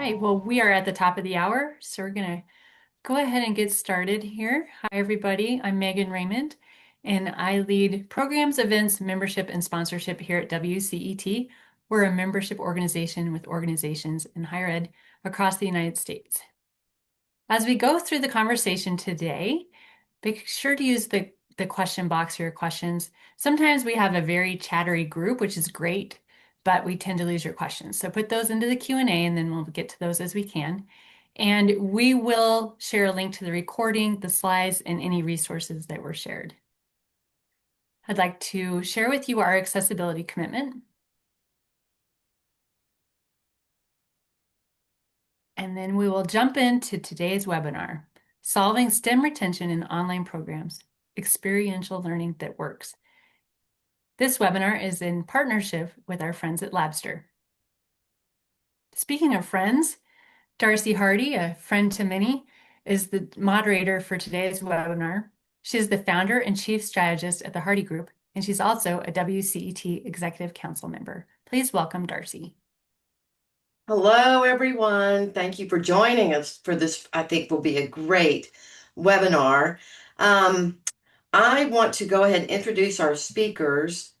right, well, we are at the top of the hour, so we're going to go ahead and get started here. Hi, everybody. I'm Megan Raymond, and I lead programs, events, membership, and sponsorship here at WCET. We're a membership organization with organizations in higher ed across the United States. As we go through the conversation today, make sure to use the question box for your questions. Sometimes we have a very chattery group, which is great, but we tend to lose your questions. So put those into the Q&A and then we'll get to those as we can. And we will share a link to the recording, the slides, and any resources that were shared. I'd like to share with you our accessibility commitment. And then we will jump into today's webinar, Solving STEM Retention in Online Programs, Experiential Learning that Works. This webinar is in partnership with our friends at Labster. Speaking of friends, Darcy Hardy, a friend to many, is the moderator for today's webinar. She is the founder and chief strategist at the Hardy Group, and she's also a WCET Executive Council member. Please welcome Darcy. Hello, everyone. Thank you for joining us for this, I think will be a great webinar. I want to go ahead and introduce our speakers.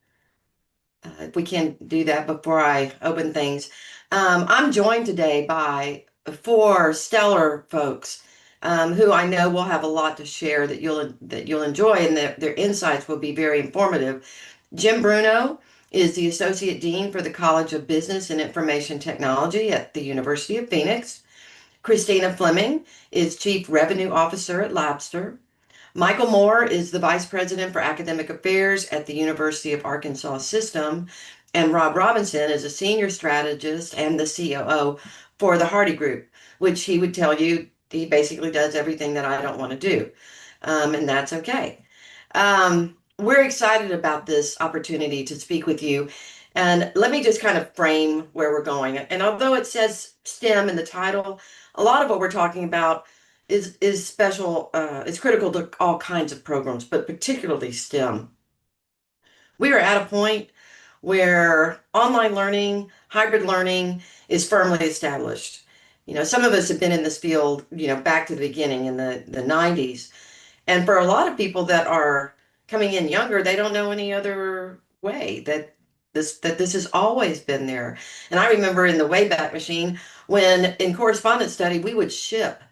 If we can do that before I open things. I'm joined today by four stellar folks who I know will have a lot to share that you'll enjoy, and their insights will be very informative. Jim Bruno is the Associate Dean for the College of Business and Information Technology at the University of Phoenix. Christina Fleming is Chief Revenue Officer at Labster. Michael Moore is the Vice President for Academic Affairs at the University of Arkansas System. And Rob Robinson is a Senior Strategist and the COO for the Hardy Group, which he would tell you he basically does everything that I don't want to do. And that's okay. We're excited about this opportunity to speak with you. And let me just kind of frame where we're going. And although it says STEM in the title, a lot of what we're talking about is special, is critical to all kinds of programs, but particularly STEM. We are at a point where online learning, hybrid learning is firmly established. Some of us have been in this field, back to the beginning in the 90s. And for a lot of people that are coming in younger, they don't know any other way that this has always been there. And I remember in the Wayback Machine when in correspondence study we would ship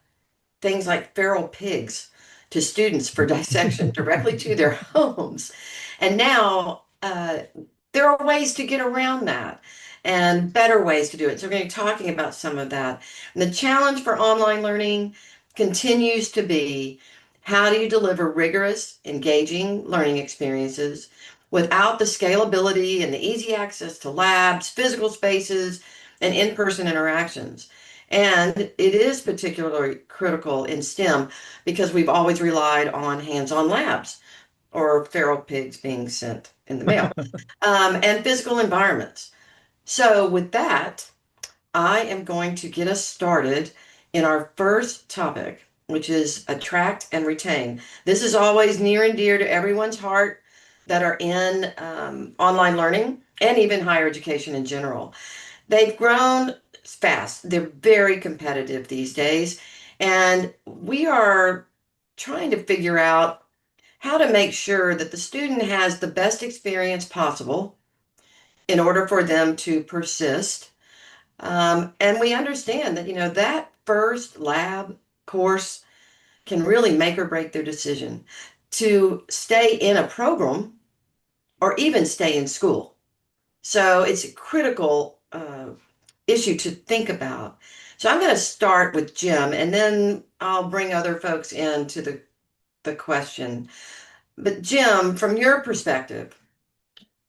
things like feral pigs to students for dissection directly to their homes. And now there are ways to get around that and better ways to do it. So we're going to be talking about some of that. And the challenge for online learning continues to be, how do you deliver rigorous, engaging learning experiences without the scalability and the easy access to labs, physical spaces, and in-person interactions? And it is particularly critical in STEM because we've always relied on hands-on labs or feral pigs being sent in the mail, and physical environments. So with that, I am going to get us started in our first topic, which is attract and retain. This is always near and dear to everyone's heart that are in online learning and even higher education in general. They've grown fast. They're very competitive these days. And we are trying to figure out how to make sure that the student has the best experience possible in order for them to persist. And we understand that, that first lab course can really make or break their decision to stay in a program or even stay in school. So it's a critical issue to think about. So I'm going to start with Jim, and then I'll bring other folks into the question. But Jim, from your perspective,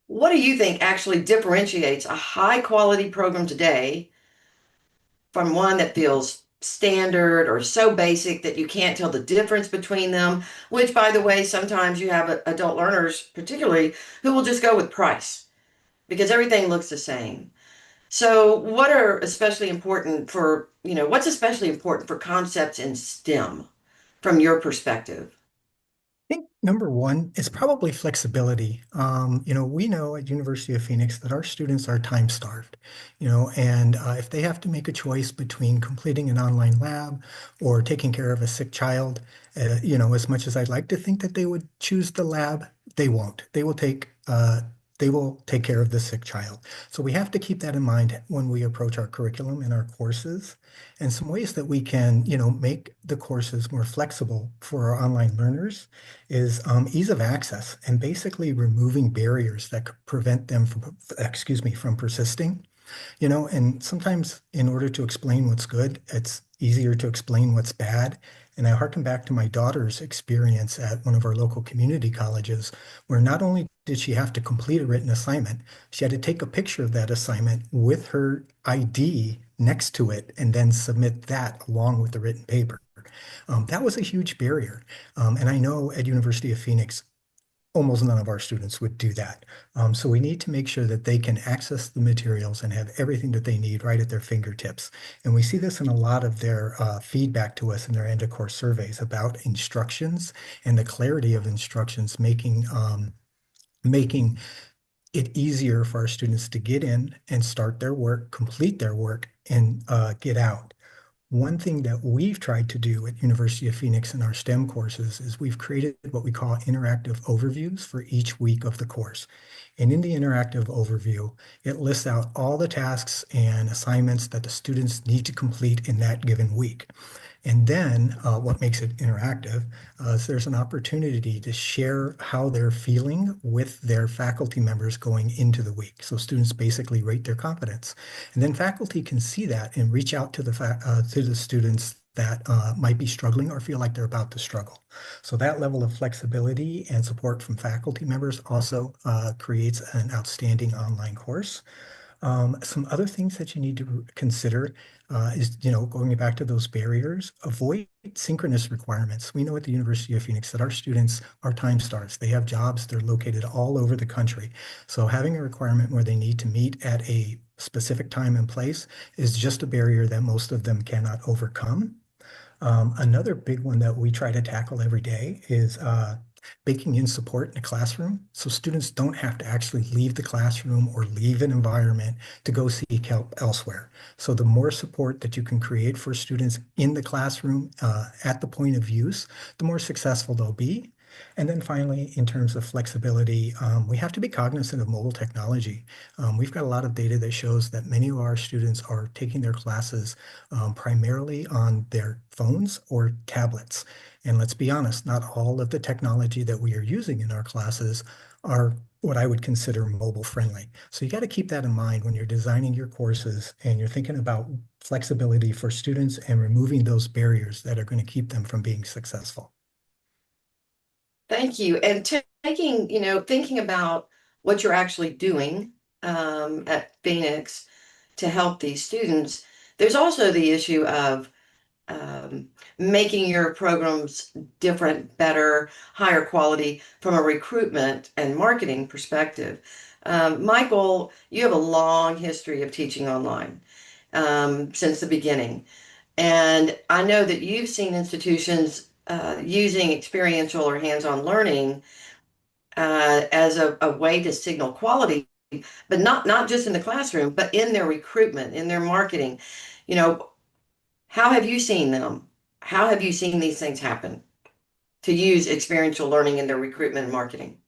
what do you think actually differentiates a high quality program today from one that feels standard or so basic that you can't tell the difference between them? Which, by the way, sometimes you have adult learners, particularly, who will just go with price because everything looks the same. So what's especially important for concepts in STEM from your perspective? Number one is probably flexibility. We know at University of Phoenix that our students are time starved, and if they have to make a choice between completing an online lab or taking care of a sick child, as much as I'd like to think that they would choose the lab, they won't. They will take care of the sick child. So we have to keep that in mind when we approach our curriculum and our courses. And some ways that we can, make the courses more flexible for our online learners is ease of access and basically removing barriers that could prevent them from, excuse me, from persisting. And sometimes in order to explain what's good, it's easier to explain what's bad. And I harken back to my daughter's experience at one of our local community colleges, where not only did she have to complete a written assignment, she had to take a picture of that assignment with her ID next to it and then submit that along with the written paper. That was a huge barrier. And I know at University of Phoenix, almost none of our students would do that. So we need to make sure that they can access the materials and have everything that they need right at their fingertips. And we see this in a lot of their feedback to us in their end of course surveys about instructions and the clarity of instructions, making it easier for our students to get in and start their work, complete their work, and get out. One thing that we've tried to do at University of Phoenix in our STEM courses is we've created what we call interactive overviews for each week of the course. And in the interactive overview, it lists out all the tasks and assignments that the students need to complete in that given week. And then what makes it interactive is there's an opportunity to share how they're feeling with their faculty members going into the week. So students basically rate their confidence. And then faculty can see that and reach out to the students that might be struggling or feel like they're about to struggle. So that level of flexibility and support from faculty members also creates an outstanding online course. Some other things that you need to consider is, going back to those barriers, avoid synchronous requirements. We know at the University of Phoenix that our students are time stars. They have jobs, they're located all over the country. So having a requirement where they need to meet at a specific time and place is just a barrier that most of them cannot overcome. Another big one that we try to tackle every day is baking in support in the classroom. So students don't have to actually leave the classroom or leave an environment to go seek help elsewhere. So the more support that you can create for students in the classroom at the point of use, the more successful they'll be. And then finally, in terms of flexibility, we have to be cognizant of mobile technology. We've got a lot of data that shows that many of our students are taking their classes primarily on their phones or tablets. And let's be honest, not all of the technology that we are using in our classes are what I would consider mobile friendly. So you got to keep that in mind when you're designing your courses and you're thinking about flexibility for students and removing those barriers that are going to keep them from being successful. Thank you. And taking, thinking about what you're actually doing at Phoenix to help these students, there's also the issue of um, making your programs different, better, higher quality from a recruitment and marketing perspective. Michael, you have a long history of teaching online since the beginning. And I know that you've seen institutions using experiential or hands-on learning as a way to signal quality, but not just in the classroom, but in their recruitment, in their marketing. You know, how have you seen them? How have you seen these things happen to use experiential learning in their recruitment and marketing?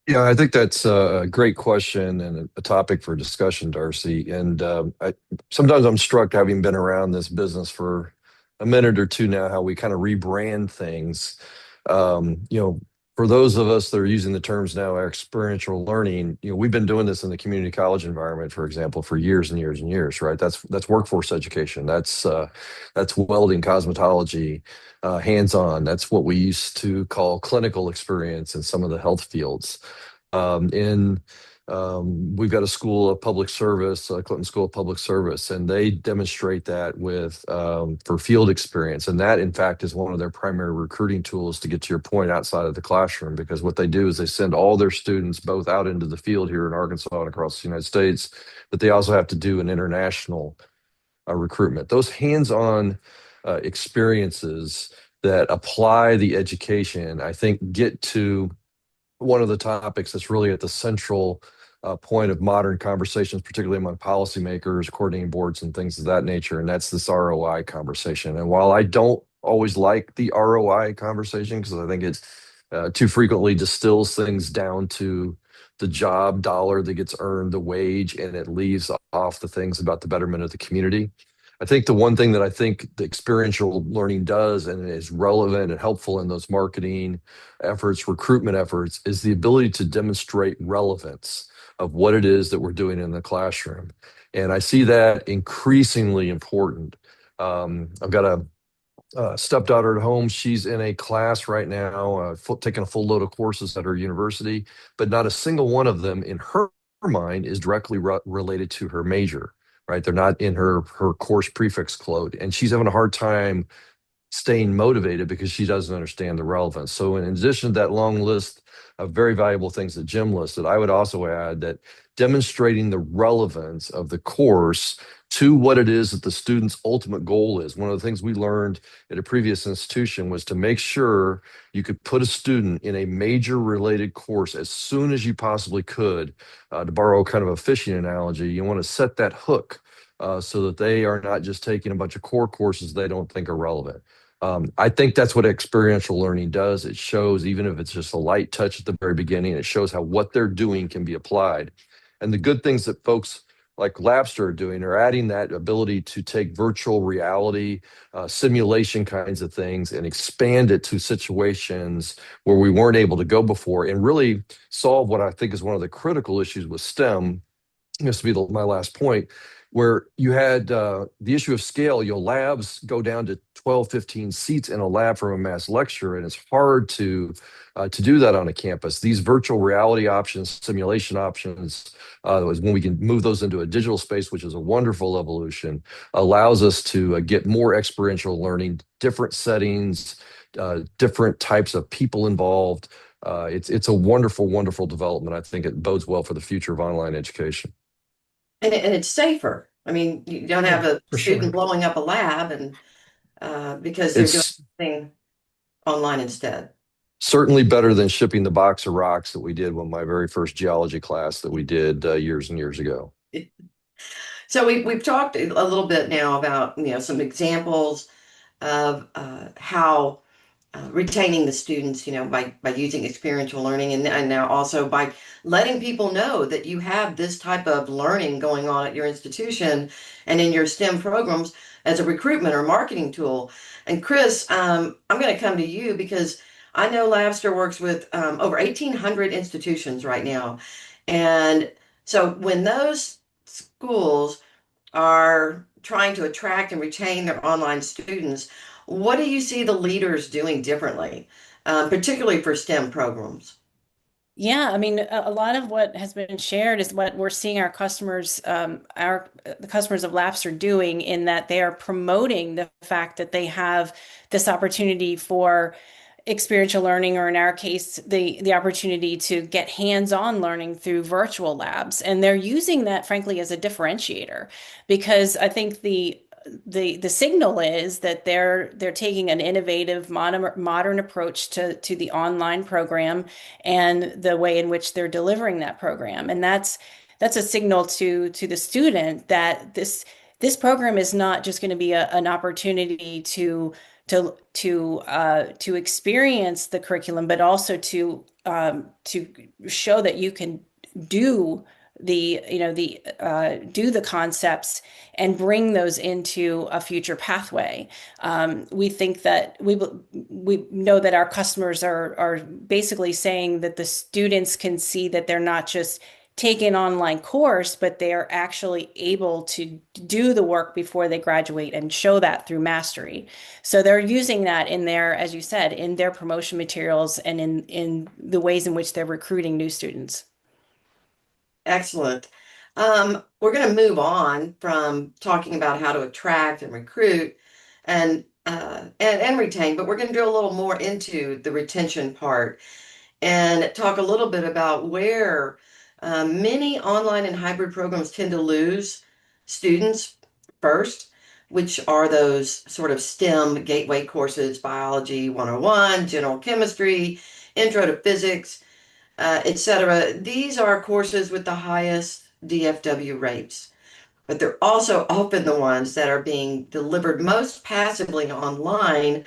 Yeah, I think that's a great question and a topic for discussion, Darcy. And sometimes I'm struck, having been around this business for a minute or two now, how we kind of rebrand things. Um, you know, for those of us that are using the terms now, experiential learning, we've been doing this in the community college environment, for example, for years and years and years, right? That's workforce education. That's welding, cosmetology, hands-on. That's what we used to call clinical experience in some of the health fields. In We've got a school of public service, Clinton School of Public Service, and they demonstrate that with for field experience. And that, in fact, is one of their primary recruiting tools to get to your point outside of the classroom, because what they do is they send all their students both out into the field here in Arkansas and across the United States, but they also have to do an international recruitment. Those hands-on experiences that apply the education, I think get to one of the topics that's really at the central point of modern conversations, particularly among policymakers, coordinating boards, and things of that nature. And that's this ROI conversation. And while I don't always like the ROI conversation, because I think it's too frequently distills things down to the job dollar that gets earned, the wage, and it leaves off the things about the betterment of the community. I think the one thing that I think the experiential learning does and is relevant and helpful in those marketing efforts, recruitment efforts, is the ability to demonstrate relevance of what it is that we're doing in the classroom. And I see that increasingly important. I've got a stepdaughter at home. She's in a class right now, taking a full load of courses at her university, but not a single one of them in her mind is directly related to her major, right? They're not in her course prefix code, and she's having a hard time staying motivated because she doesn't understand the relevance. So in addition to that long list of very valuable things that Jim listed, I would also add that demonstrating the relevance of the course to what it is that the student's ultimate goal is. One of the things we learned at a previous institution was to make sure you could put a student in a major related course as soon as you possibly could. To borrow kind of a fishing analogy, you want to set that hook so that they are not just taking a bunch of core courses they don't think are relevant. I think that's what experiential learning does. It shows, even if it's just a light touch at the very beginning, it shows how what they're doing can be applied. And the good things that folks like Labster are doing are adding that ability to take virtual reality, simulation kinds of things, and expand it to situations where we weren't able to go before and really solve what I think is one of the critical issues with STEM. This will be my last point, where you had the issue of scale. Labs go down to 12, 15 seats in a lab from a mass lecture, and it's hard to do that on a campus. These virtual reality options, simulation options, is when we can move those into a digital space, which is a wonderful evolution, allows us to get more experiential learning, different settings, different types of people involved. It's a wonderful, wonderful development. I think it bodes well for the future of online education. And it's safer. I mean, you don't have Yeah, a for student sure. blowing up a lab and because they're doing It's something online instead. certainly better than shipping the box of rocks that we did when my very first geology class that we did years and years ago. So we've talked a little bit now about some examples of how retaining the students, by using experiential learning and now also by letting people know that you have this type of learning going on at your institution and in your STEM programs as a recruitment or marketing tool. And Chris, I'm going to come to you because I know Labster works with over 1,800 institutions right now. And so when those schools are trying to attract and retain their online students, what do you see the leaders doing differently, particularly for STEM programs? Yeah, I mean, a lot of what has been shared is what we're seeing our customers, the customers of Laps are doing in that they are promoting the fact that they have this opportunity for experiential learning, or in our case, the opportunity to get hands-on learning through virtual labs. And they're using that, frankly, as a differentiator, because I think the signal is that they're taking an innovative modern approach to the online program and the way in which they're delivering that program. And that's a signal to the student that this program is not just going to be an opportunity to experience the curriculum, but also to show that you can do do the concepts and bring those into a future pathway. We think that we know that our customers are basically saying that the students can see that they're not just taking an online course, but they are actually able to do the work before they graduate and show that through mastery. So they're using that in their, as you said, in their promotion materials and in the ways in which they're recruiting new students. Excellent. We're going to move on from talking about how to attract and recruit and retain, but we're going to go a little more into the retention part and talk a little bit about where many online and hybrid programs tend to lose students first. which are those sort of STEM gateway courses, biology 101, general chemistry, intro to physics, etc. These are courses with the highest DFW rates, but they're also often the ones that are being delivered most passively online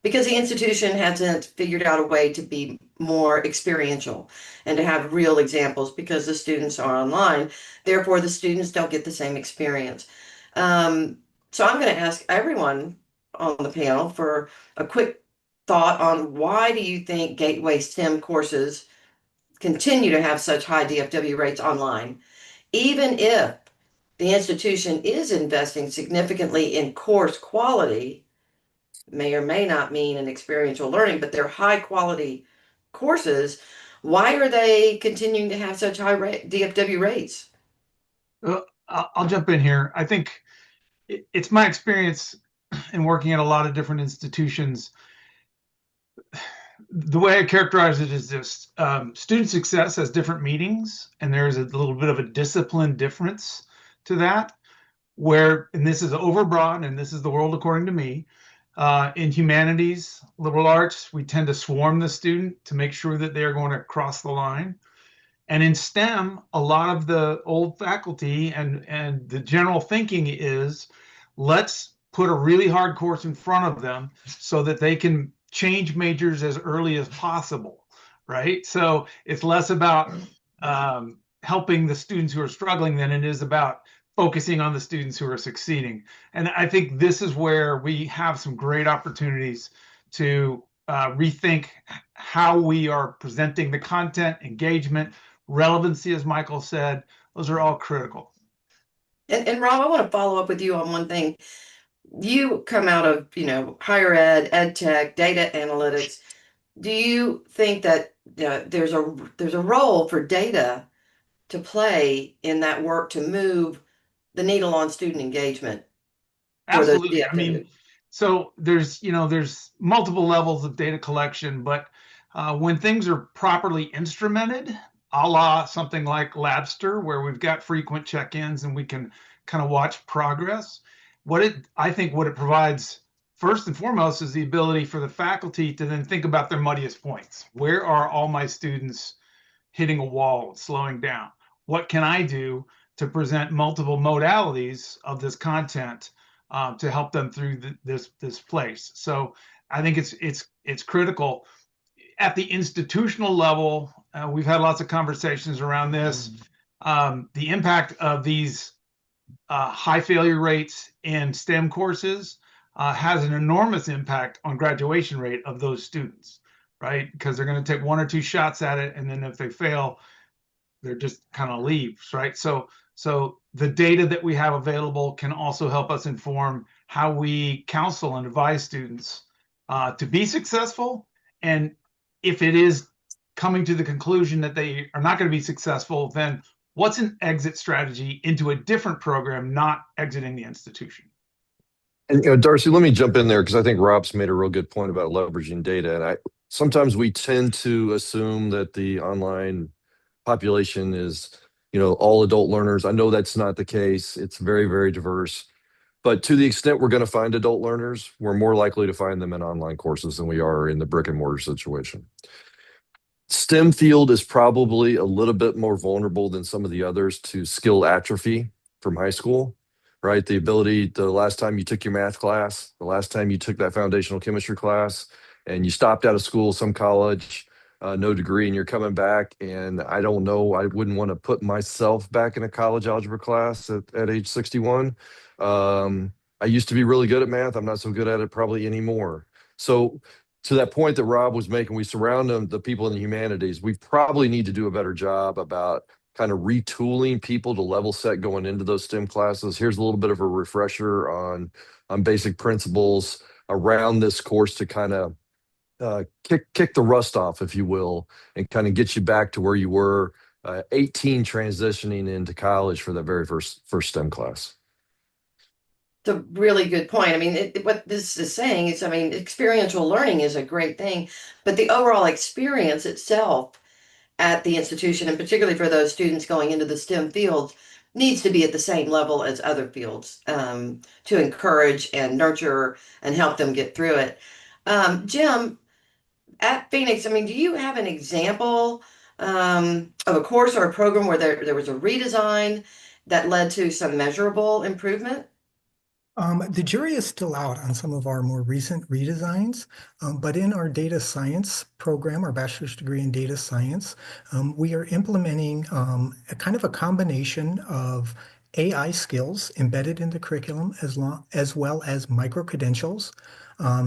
because the institution hasn't figured out a way to be more experiential and to have real examples because the students are online. Therefore, the students don't get the same experience. So I'm going to ask everyone on the panel for a quick thought on why do you think Gateway STEM courses continue to have such high DFW rates online, even if the institution is investing significantly in course quality, may or may not mean an experiential learning, but they're high quality courses. Why are they continuing to have such high DFW rates? I'll jump in here. I think it's my experience in working at a lot of different institutions. The way I characterize it is this: student success has different meanings, and there's a little bit of a discipline difference to that. Where, and this is overbroad, and this is the world according to me. In humanities, liberal arts, we tend to swarm the student to make sure that they are going to cross the line. And in STEM, a lot of the old faculty and the general thinking is, let's put a really hard course in front of them so that they can change majors as early as possible, right? So it's less about helping the students who are struggling than it is about focusing on the students who are succeeding. And I think this is where we have some great opportunities to rethink how we are presenting the content, engagement, relevancy, as Michael said. Those are all critical. And Rob, I want to follow up with you on one thing. You come out of, higher ed tech, data analytics. Do you think that there's a role for data to play in that work to move the needle on student engagement for those Absolutely. I mean, DFW? so there's multiple levels of data collection, but when things are properly instrumented, a la something like Labster, where we've got frequent check-ins and we can kind of watch progress, I think what it provides first and foremost is the ability for the faculty to then think about their muddiest points. Where are all my students hitting a wall, slowing down? What can I do to present multiple modalities of this content to help them through this place? So I think it's critical. At the institutional level, we've had lots of conversations around this. The impact of these high failure rates in STEM courses has an enormous impact on graduation rate of those students, right? Because they're going to take one or two shots at it, and then if they fail, they're just kind of leaves, right? So the data that we have available can also help us inform how we counsel and advise students to be successful. And if it is coming to the conclusion that they are not going to be successful, then what's an exit strategy into a different program, not exiting the institution? And Darcy, let me jump in there because I think Rob's made a real good point about leveraging data. And sometimes we tend to assume that the online population is, all adult learners. I know that's not the case. It's very, very diverse. But to the extent we're going to find adult learners, we're more likely to find them in online courses than we are in the brick and mortar situation. STEM field is probably a little bit more vulnerable than some of the others to skill atrophy from high school, right? The ability, the last time you took your math class, the last time you took that foundational chemistry class, and you stopped out of school, some college, no degree, and you're coming back. And I don't know, I wouldn't want to put myself back in a college algebra class at age 61. I used to be really good at math. I'm not so good at it probably anymore. So to that point that Rob was making, we surround the people in the humanities. We probably need to do a better job about kind of retooling people to level set going into those STEM classes. Here's a little bit of a refresher on basic principles around this course to kind of kick the rust off, if you will, and kind of get you back to where you were 18 transitioning into college for that very first STEM class. It's a really good point. I mean, what this is saying is, experiential learning is a great thing, but the overall experience itself at the institution, and particularly for those students going into the STEM fields, needs to be at the same level as other fields to encourage and nurture and help them get through it. Jim, at Phoenix, I mean, do you have an example of a course or a program where there was a redesign that led to some measurable improvement? The jury is still out on some of our more recent redesigns, but in our data science program, our bachelor's degree in data science, we are implementing a kind of a combination of AI skills embedded in the curriculum as well as micro-credentials.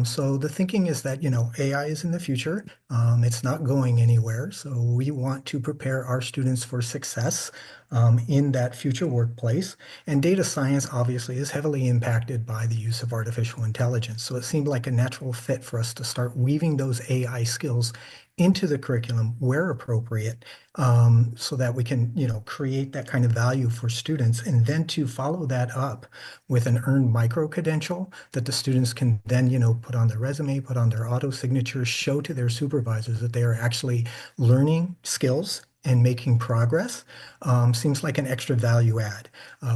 So the thinking is that, AI is in the future. It's not going anywhere. So we want to prepare our students for success in that future workplace. And data science obviously is heavily impacted by the use of artificial intelligence. So it seemed like a natural fit for us to start weaving those AI skills into the curriculum where appropriate, so that we can, create that kind of value for students, and then to follow that up with an earned micro credential that the students can then, put on their resume, put on their auto signature, show to their supervisors that they are actually learning skills and making progress. Seems like an extra value add.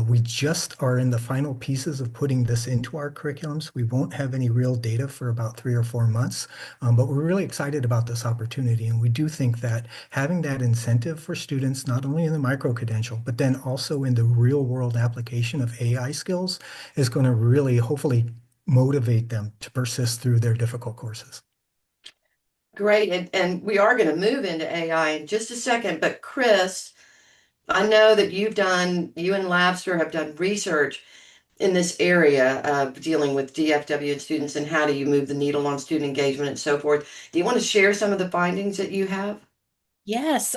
We just are in the final pieces of putting this into our curriculums. We won't have any real data for about 3 or 4 months, but we're really excited about this opportunity. And we do think that having that incentive for students, not only in the micro-credential, but then also in the real world application of AI skills, is going to really hopefully motivate them to persist through their difficult courses. Great. And we are going to move into AI in just a second. But Chris, I know that you and Labster have done research in this area of dealing with DFW and students and how do you move the needle on student engagement and so forth. Do you want to share some of the findings that you have? Yes,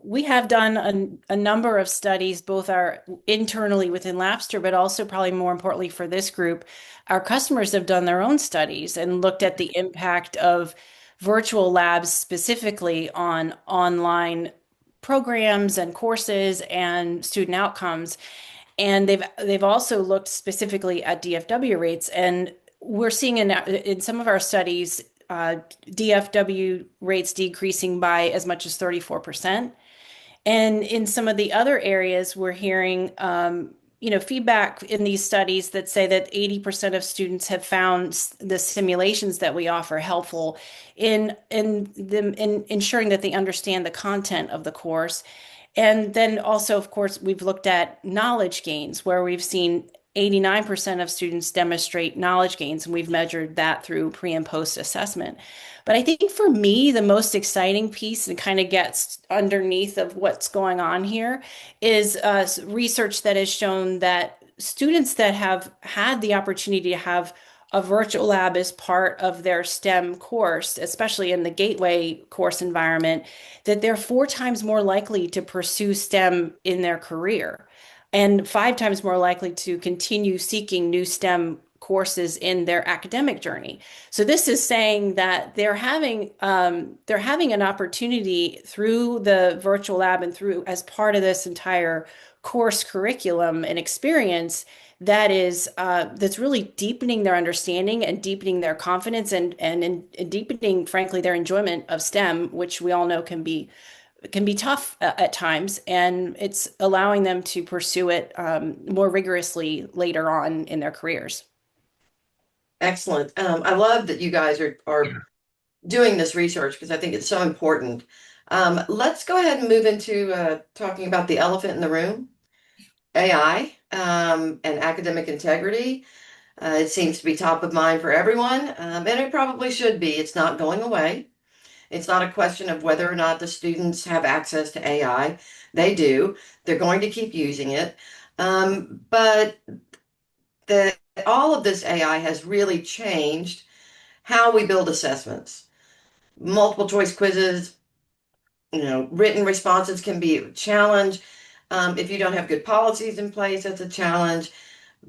we have done a number of studies, both our internally within Labster, but also probably more importantly for this group, our customers have done their own studies and looked at the impact of virtual labs specifically on online programs and courses and student outcomes. And they've also looked specifically at DFW rates, and we're seeing in some of our studies DFW rates decreasing by as much as 34%. And in some of the other areas, we're hearing, feedback in these studies that say that 80% of students have found the simulations that we offer helpful in ensuring that they understand the content of the course. And then also, of course, we've looked at knowledge gains where we've seen 89% of students demonstrate knowledge gains, and we've measured that through pre and post assessment. But I think for me, the most exciting piece and kind of gets underneath of what's going on here is research that has shown that students that have had the opportunity to have a virtual lab as part of their STEM course, especially in the gateway course environment, that they're 4 times more likely to pursue STEM in their career and 5 times more likely to continue seeking new STEM courses in their academic journey. So this is saying that they're having an opportunity through the virtual lab and through as part of this entire course curriculum and experience that's really deepening their understanding and deepening their confidence and deepening, frankly, their enjoyment of STEM, which we all know can be tough at times, and it's allowing them to pursue it more rigorously later on in their careers. Excellent. I love that you guys are doing this research because I think it's so important. Let's go ahead and move into talking about the elephant in the room, AI, and academic integrity. It seems to be top of mind for everyone, and it probably should be. It's not going away. It's not a question of whether or not the students have access to AI. They do. They're going to keep using it. But all of this AI has really changed how we build assessments. Multiple choice quizzes, written responses can be a challenge. If you don't have good policies in place, that's a challenge.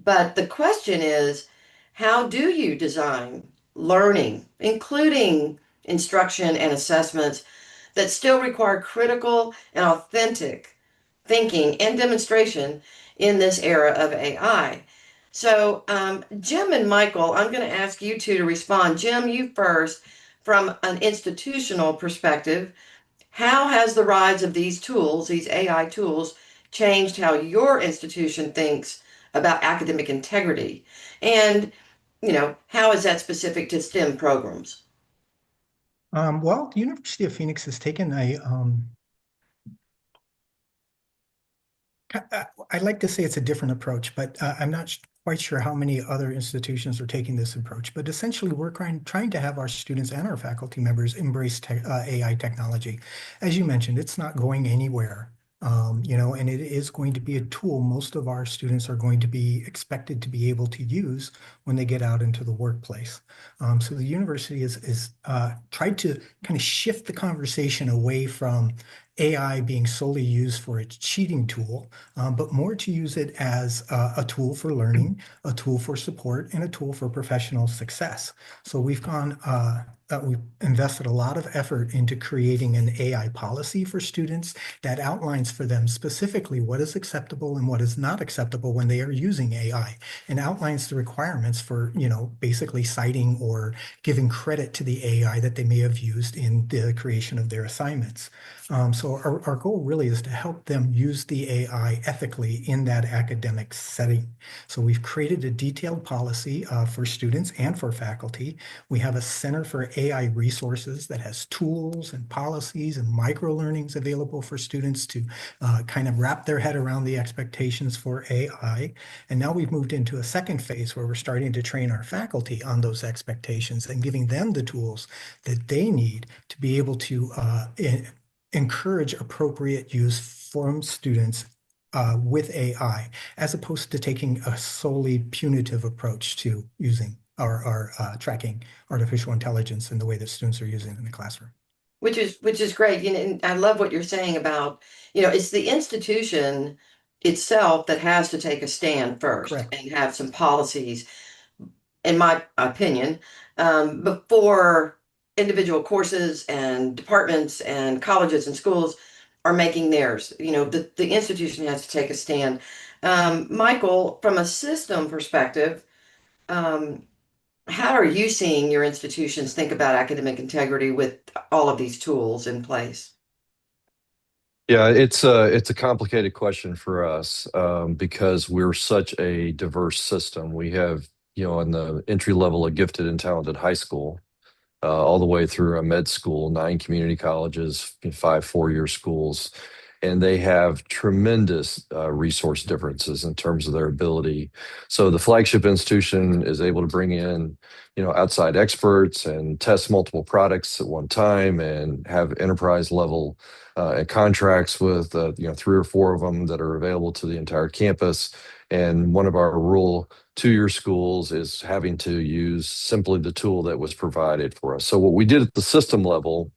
But the question is, how do you design learning, including instruction and assessments, that still require critical and authentic thinking and demonstration in this era of AI? So, Jim and Michael, I'm going to ask you two to respond. Jim, you first, from an institutional perspective, how has the rise of these tools, these AI tools, changed how your institution thinks about academic integrity? And, how is that specific to STEM programs? Well, the University of Phoenix has taken I'd like to say it's a different approach, but I'm not quite sure how many other institutions are taking this approach. But essentially, we're trying to have our students and our faculty members embrace AI technology. As you mentioned, it's not going anywhere. And it is going to be a tool most of our students are going to be expected to be able to use when they get out into the workplace. So the university is tried to kind of shift the conversation away from AI being solely used for its cheating tool, but more to use it as a tool for learning, a tool for support, and a tool for professional success. So we've invested a lot of effort into creating an AI policy for students that outlines for them specifically what is acceptable and what is not acceptable when they are using AI, and outlines the requirements for, basically citing or giving credit to the AI that they may have used in the creation of their assignments. So our goal really is to help them use the AI ethically in that academic setting. So we've created a detailed policy for students and for faculty. We have a Center for AI Resources that has tools and policies and micro learnings available for students to kind of wrap their head around the expectations for AI. And now we've moved into a second phase where we're starting to train our faculty on those expectations and giving them the tools that they need to be able to encourage appropriate use from students with AI, as opposed to taking a solely punitive approach to using or tracking artificial intelligence in the way that students are using it in the classroom. Which is great. And I love what you're saying about, it's the institution itself that has to take a stand first Correct. and have some policies, in my opinion, before individual courses and departments and colleges and schools are making theirs. The institution has to take a stand. Michael, from a system perspective, um, how are you seeing your institutions think about academic integrity with all of these tools in place? Yeah, it's a complicated question for us because we're such a diverse system. We have, in the entry level, a gifted and talented high school, all the way through a med school, 9 community colleges, 5 4-year schools, and they have tremendous resource differences in terms of their ability. So the flagship institution is able to bring in, outside experts and test multiple products at one time and have enterprise level contracts with, 3 or 4 of them that are available to the entire campus. And one of our rural 2-year schools is having to use simply the tool that was provided for us. So what we did at the system level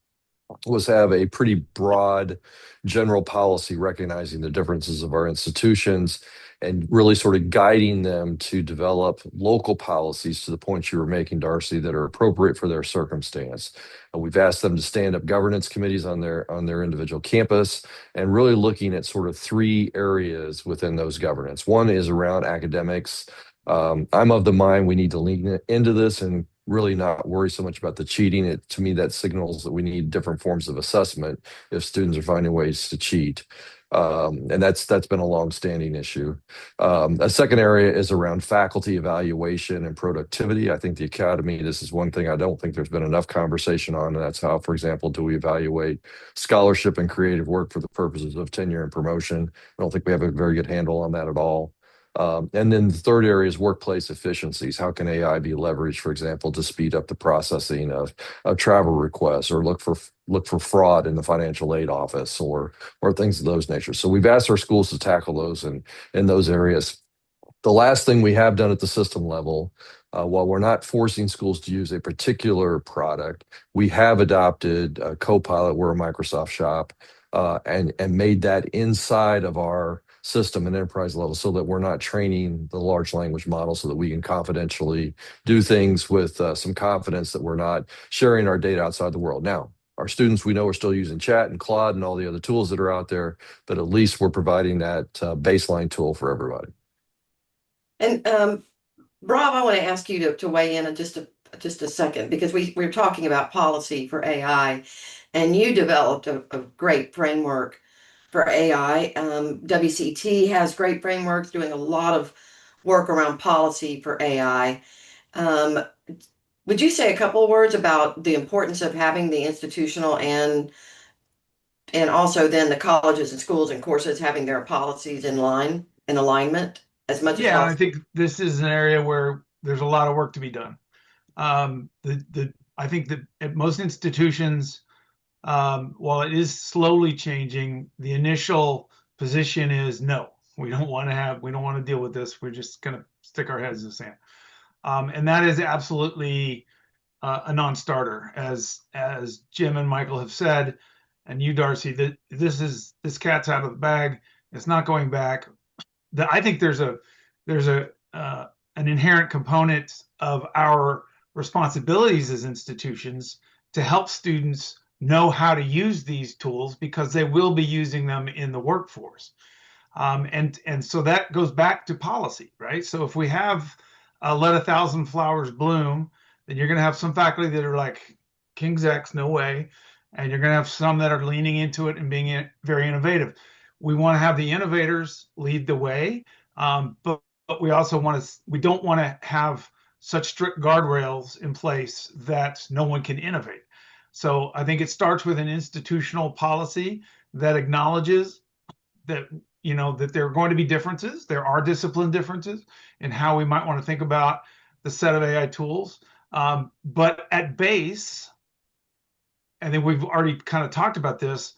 was have a pretty broad general policy recognizing the differences of our institutions and really sort of guiding them to develop local policies to the point you were making, Darcy, that are appropriate for their circumstance. We've asked them to stand up governance committees on their individual campus and really looking at sort of 3 areas within those governance. One is around academics. I'm of the mind we need to lean into this and really not worry so much about the cheating. To me, that signals that we need different forms of assessment if students are finding ways to cheat. And that's been a long-standing issue. A second area is around faculty evaluation and productivity. I think the academy, this is one thing I don't think there's been enough conversation on, and that's how, for example, do we evaluate scholarship and creative work for the purposes of tenure and promotion? I don't think we have a very good handle on that at all. And then the third area is workplace efficiencies. How can AI be leveraged, for example, to speed up the processing of travel requests or look for fraud in the financial aid office or things of those nature. So we've asked our schools to tackle those in those areas. The last thing we have done at the system level, while we're not forcing schools to use a particular product, we have adopted Copilot. We're a Microsoft shop, and made that inside of our system and enterprise level so that we're not training the large language model so that we can confidentially do things with some confidence that we're not sharing our data outside the world. Now, our students, we know, are still using chat and Claude and all the other tools that are out there, but at least we're providing that baseline tool for everybody. And Rob, I want to ask you to weigh in just a second, because we're talking about policy for AI, and you developed a great framework for AI. WCT has great frameworks doing a lot of work around policy for AI. Um, would you say a couple of words about the importance of having the institutional and also then the colleges and schools and courses having their policies in alignment as much as Yeah, and I possible? think this is an area where there's a lot of work to be done. I think that at most institutions, while it is slowly changing, the initial position is no, we don't want to deal with this. We're just going to stick our heads in the sand. And that is absolutely a non-starter, as Jim and Michael have said, and you, Darcy, that this cat's out of the bag. It's not going back. I think there's an inherent component of our responsibilities as institutions to help students know how to use these tools because they will be using them in the workforce. And so that goes back to policy, right? So if we have let a thousand flowers bloom, then you're going to have some faculty that are like King's X, no way, and you're going to have some that are leaning into it and being very innovative. We want to have the innovators lead the way, but we don't want to have such strict guardrails in place that no one can innovate. So I think it starts with an institutional policy that acknowledges that that there are going to be differences. There are discipline differences in how we might want to think about the set of AI tools. But at base, I think we've already kind of talked about this.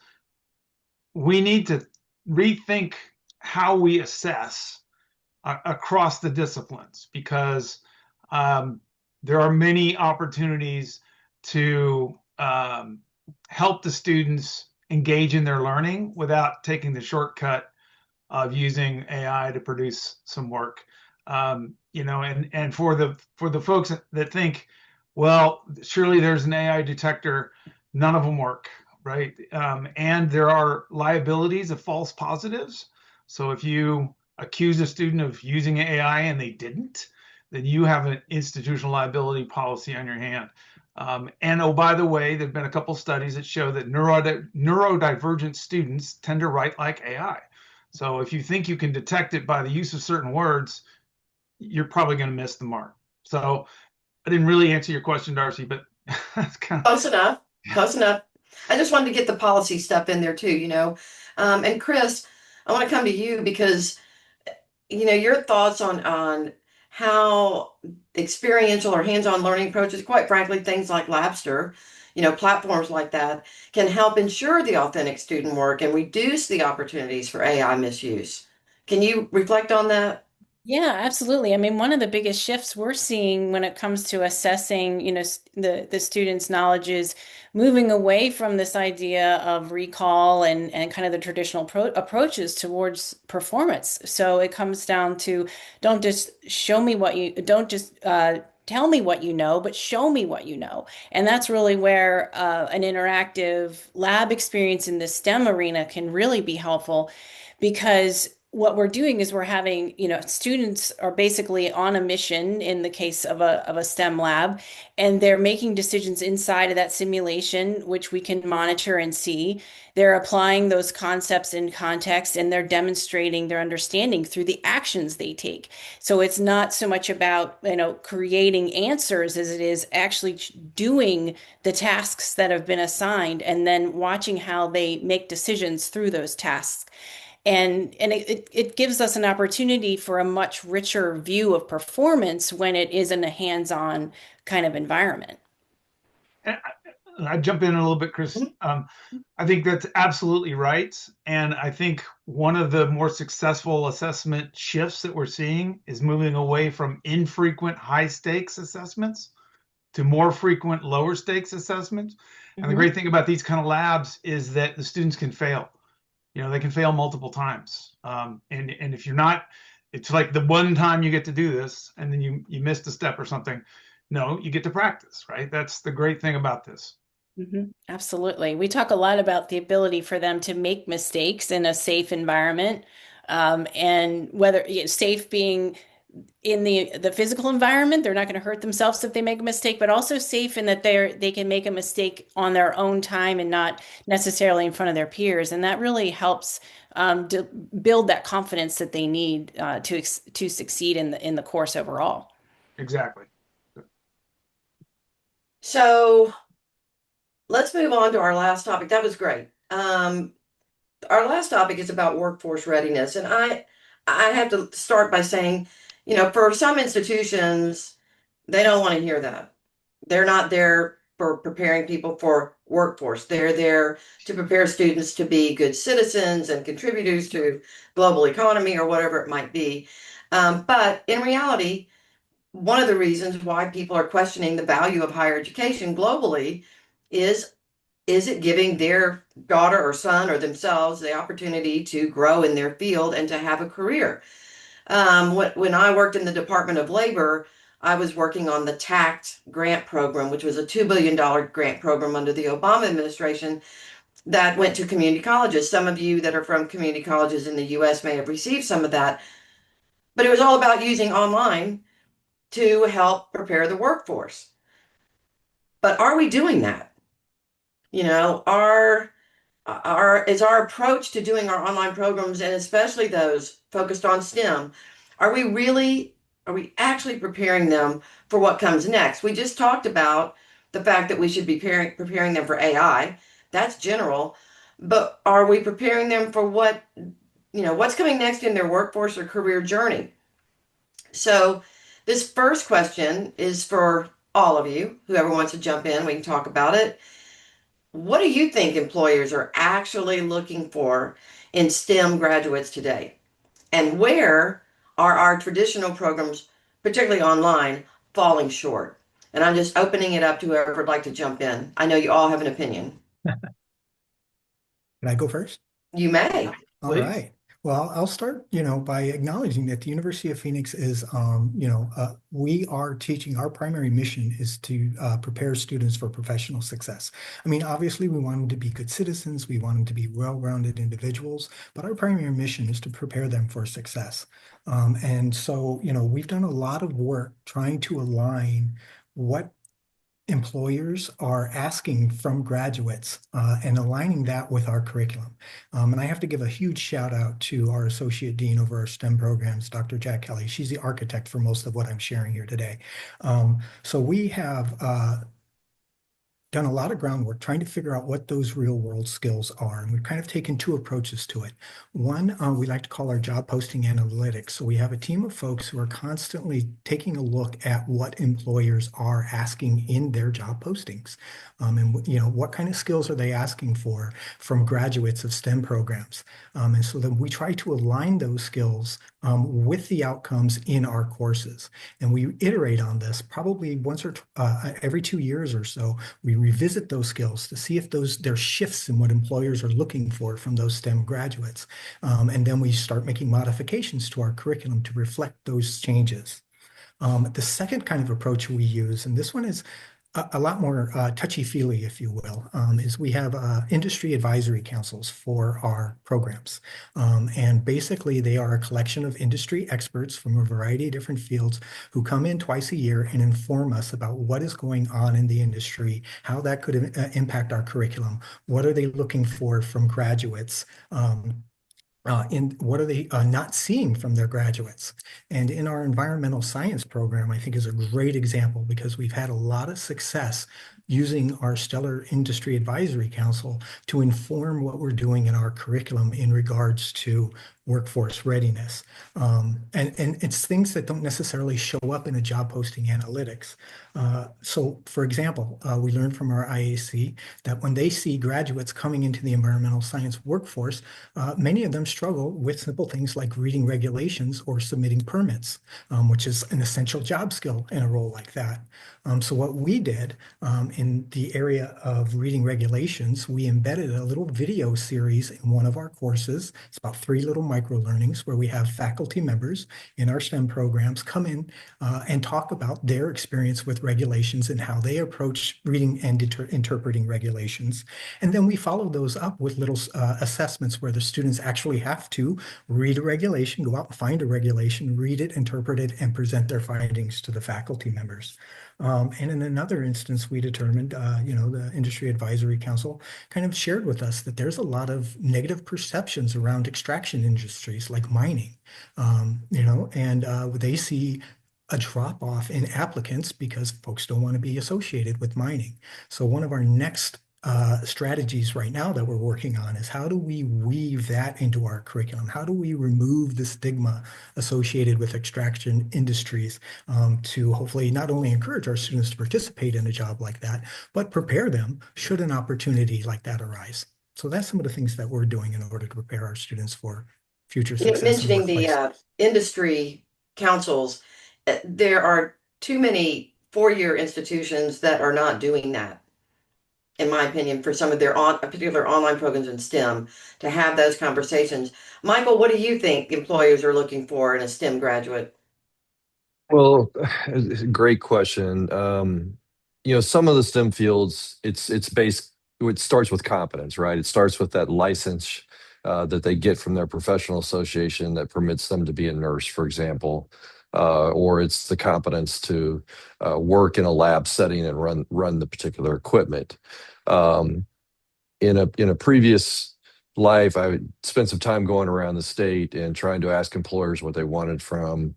We need to rethink how we assess across the disciplines because there are many opportunities to help the students engage in their learning without taking the shortcut of using AI to produce some work. And for the folks that think, well, surely there's an AI detector, none of them work, right? And there are liabilities of false positives. So if you accuse a student of using AI and they didn't, then you have an institutional liability policy on your hand. And oh, by the way, there have been a couple studies that show that neurodivergent students tend to write like AI. So if you think you can detect it by the use of certain words, you're probably going to miss the mark. So I didn't really answer your question, Darcy, but that's kind of Close enough. Close enough. I just wanted to get the policy stuff in there too. And Chris, I want to come to you because your thoughts on how experiential or hands-on learning approaches, quite frankly, things like Labster, platforms like that can help ensure the authentic student work and reduce the opportunities for AI misuse. Can you reflect on that? Yeah, absolutely. I mean, one of the biggest shifts we're seeing when it comes to assessing, the students' knowledge is moving away from this idea of recall and kind of the traditional approaches towards performance. So it comes down to don't just tell me what you know, but show me what you know. And that's really where an interactive lab experience in the STEM arena can really be helpful because what we're doing is we're having, students are basically on a mission in the case of a STEM lab, and they're making decisions inside of that simulation, which we can monitor and see. They're applying those concepts in context and they're demonstrating their understanding through the actions they take. So it's not so much about, creating answers as it is actually doing the tasks that have been assigned and then watching how they make decisions through those tasks. And it gives us an opportunity for a much richer view of performance when it is in a hands-on kind of environment. I jump in a little bit, Chris. I think that's absolutely right. And I think one of the more successful assessment shifts that we're seeing is moving away from infrequent high stakes assessments to more frequent lower stakes assessments. And the Mhm. great thing about these kind of labs is that the students can fail. They can fail multiple times. And if you're not, it's like the one time you get to do this and then you missed a step or something. No, you get to practice, right? That's the great thing about this. Absolutely. We talk a lot about the ability for them to make mistakes in a safe environment, and whether safe being in the physical environment. They're not going to hurt themselves if they make a mistake, but also safe in that they can make a mistake on their own time and not necessarily in front of their peers. And that really helps to build that confidence that they need to succeed in the course overall. Exactly. So let's move on to our last topic. That was great. Our last topic is about workforce readiness. And I have to start by saying, for some institutions, they don't want to hear that. They're not there for preparing people for workforce. They're there to prepare students to be good citizens and contributors to global economy or whatever it might be. But in reality, one of the reasons why people are questioning the value of higher education globally is it giving their daughter or son or themselves the opportunity to grow in their field and to have a career? When I worked in the Department of Labor, I was working on the TACT grant program, which was a $2 billion grant program under the Obama administration that went to community colleges. Some of you that are from community colleges in the US may have received some of that, but it was all about using online to help prepare the workforce. But are we doing that? Is our approach to doing our online programs, and especially those focused on STEM, are we actually preparing them for what comes next? We just talked about the fact that we should be preparing them for AI. That's general, but are we preparing them for what's coming next in their workforce or career journey? So this first question is for all of you. Whoever wants to jump in, we can talk about it. What do you think employers are actually looking for in STEM graduates today? And where are our traditional programs, particularly online, falling short? And I'm just opening it up to whoever would like to jump in. I know you all have an opinion. Can I go first? You may. All Please. right. Well, I'll start, by acknowledging that the University of Phoenix is, we are teaching, our primary mission is to prepare students for professional success. I mean, obviously, we want them to be good citizens. We want them to be well-rounded individuals, but our primary mission is to prepare them for success. And so, we've done a lot of work trying to align what employers are asking from graduates and aligning that with our curriculum. And I have to give a huge shout out to our Associate Dean over our STEM programs, Dr. Jack Kelly. She's the architect for most of what I'm sharing here today. So we have done a lot of groundwork trying to figure out what those real world skills are. And we've kind of taken two approaches to it. One, we like to call our job posting analytics. So we have a team of folks who are constantly taking a look at what employers are asking in their job postings. And what kind of skills are they asking for from graduates of STEM programs? And so then we try to align those skills with the outcomes in our courses. And we iterate on this probably once or every 2 years or so. We revisit those skills to see if there's shifts in what employers are looking for from those STEM graduates. And then we start making modifications to our curriculum to reflect those changes. The second kind of approach we use, and this one is a lot more touchy-feely, if you will, is we have industry advisory councils for our programs. And basically, they are a collection of industry experts from a variety of different fields who come in twice a year and inform us about what is going on in the industry, how that could impact our curriculum, what are they looking for from graduates, in what are they not seeing from their graduates? And in our environmental science program, I think is a great example because we've had a lot of success using our Stellar Industry Advisory Council to inform what we're doing in our curriculum in regards to workforce readiness. And it's things that don't necessarily show up in a job posting analytics. So for example, we learned from our IAC that when they see graduates coming into the environmental science workforce, many of them struggle with simple things like reading regulations or submitting permits, which is an essential job skill in a role like that. So what we did in the area of reading regulations, we embedded a little video series in one of our courses. It's about 3 little microlearnings where we have faculty members in our STEM programs come in and talk about their experience with regulations and how they approach reading and interpreting regulations. And then we follow those up with little assessments where the students actually have to read a regulation, go out and find a regulation, read it, interpret it, and present their findings to the faculty members. And in another instance, we determined, the Industry Advisory Council kind of shared with us that there's a lot of negative perceptions around extraction industries like mining, and they see a drop off in applicants because folks don't want to be associated with mining. So one of our next strategies right now that we're working on is how do we weave that into our curriculum? How do we remove the stigma associated with extraction industries to hopefully not only encourage our students to participate in a job like that, but prepare them should an opportunity like that arise. So that's some of the things that we're doing in order to prepare our students for future success in Mentioning workplace. the industry councils, there are too many four-year institutions that are not doing that, in my opinion, for some of their particular online programs in STEM to have those conversations. Michael, what do you think employers are looking for in a STEM graduate? Well, great question. Some of the STEM fields, it starts with competence, right? It starts with that license that they get from their professional association that permits them to be a nurse, for example, or it's the competence to work in a lab setting and run the particular equipment. Um, in a previous life, I spent some time going around the state and trying to ask employers what they wanted from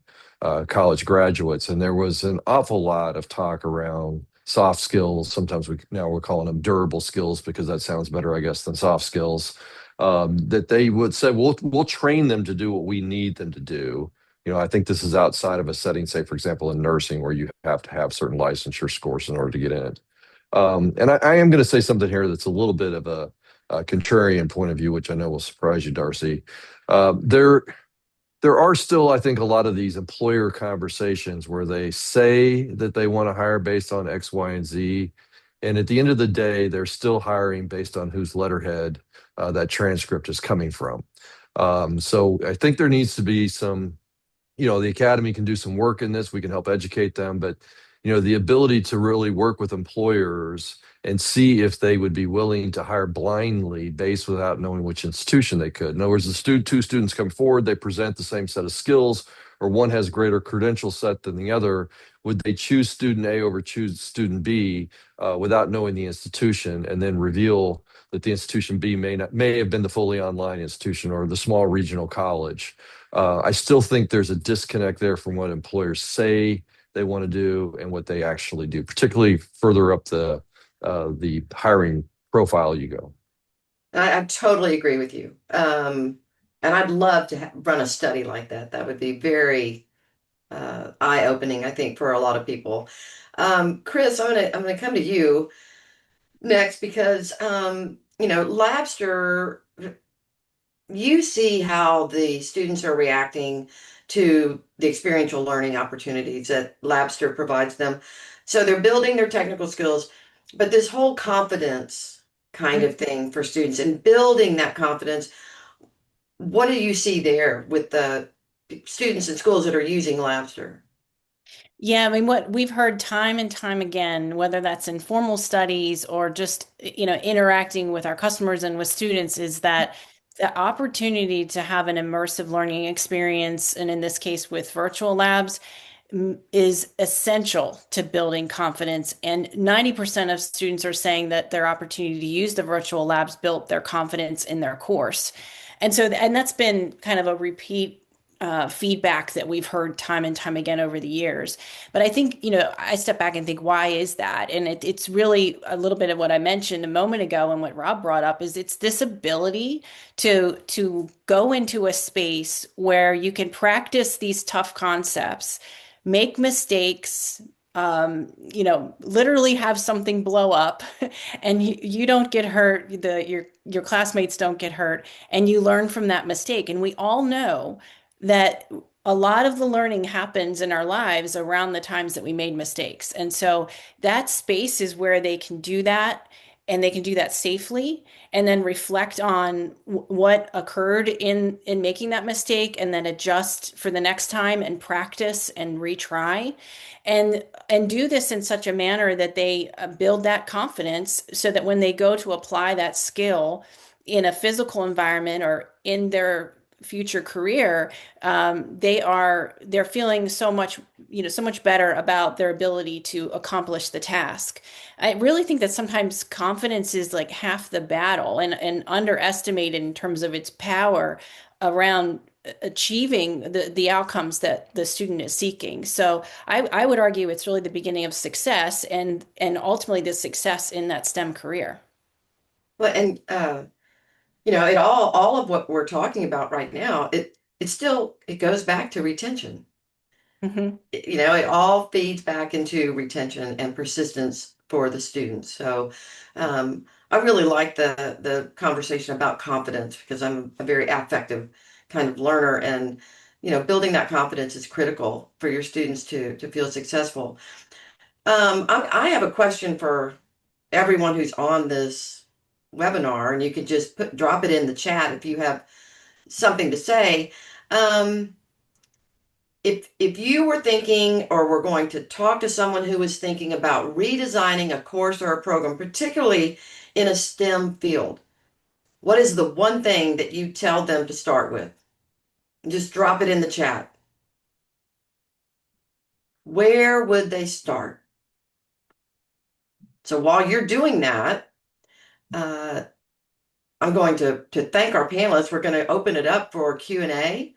college graduates, and there was an awful lot of talk around soft skills. Sometimes we're calling them durable skills because that sounds better, I guess, than soft skills. That they would say, we'll train them to do what we need them to do. I think this is outside of a setting, say, for example, in nursing, where you have to have certain licensure scores in order to get in it. And I am going to say something here that's a little bit of a contrarian point of view, which I know will surprise you, Darcy. There are still, I think, a lot of these employer conversations where they say that they want to hire based on X, Y, and Z. And at the end of the day, they're still hiring based on whose letterhead that transcript is coming from. So I think there needs to be the academy can do some work in this. We can help educate them, but the ability to really work with employers and see if they would be willing to hire blindly based without knowing which institution they could. In other words, two students come forward, they present the same set of skills, or one has greater credential set than the other. Would they choose student A over choose student B without knowing the institution, and then reveal that the institution B may have been the fully online institution or the small regional college? I still think there's a disconnect there from what employers say they want to do and what they actually do, particularly further up the hiring profile you go. I totally agree with you. And I'd love to run a study like that. That would be very eye-opening, I think, for a lot of people. Chris, I'm gonna come to you next because Labster, you see how the students are reacting to the experiential learning opportunities that Labster provides them. So they're building their technical skills, but this whole confidence kind of thing for students and building that confidence, what do you see there with the students in schools that are using Labster? Yeah, I mean, what we've heard time and time again, whether that's in formal studies or just, interacting with our customers and with students, is that the opportunity to have an immersive learning experience, and in this case with virtual labs, is essential to building confidence. And 90% of students are saying that their opportunity to use the virtual labs built their confidence in their course. And that's been kind of a repeat feedback that we've heard time and time again over the years. But I think, I step back and think, why is that? And it's really a little bit of what I mentioned a moment ago and what Rob brought up is it's this ability to go into a space where you can practice these tough concepts, make mistakes, literally have something blow up and you don't get hurt, your classmates don't get hurt, and you learn from that mistake. And we all know that a lot of the learning happens in our lives around the times that we made mistakes. And so that space is where they can do that and they can do that safely, and then reflect on what occurred in making that mistake, and then adjust for the next time and practice and retry, and do this in such a manner that they build that confidence so that when they go to apply that skill in a physical environment or in their future career, they're feeling so much, so much better about their ability to accomplish the task. I really think that sometimes confidence is like half the battle, and underestimated in terms of its power around achieving the outcomes that the student is seeking. So I would argue it's really the beginning of success, and ultimately the success in that STEM career. Well, and it all of what we're talking about right now, it goes back to retention. Hmm. It all feeds back into retention and persistence for the students. So I really like the conversation about confidence because I'm a very affective kind of learner, and building that confidence is critical for your students to feel successful. I have a question for everyone who's on this webinar, and you can just drop it in the chat if you have something to say. Um, if you were thinking or were going to talk to someone who was thinking about redesigning a course or a program, particularly in a STEM field, what is the one thing that you tell them to start with? Just drop it in the chat. Where would they start? So while you're doing that, uh, I'm going to thank our panelists. We're going to open it up for Q&A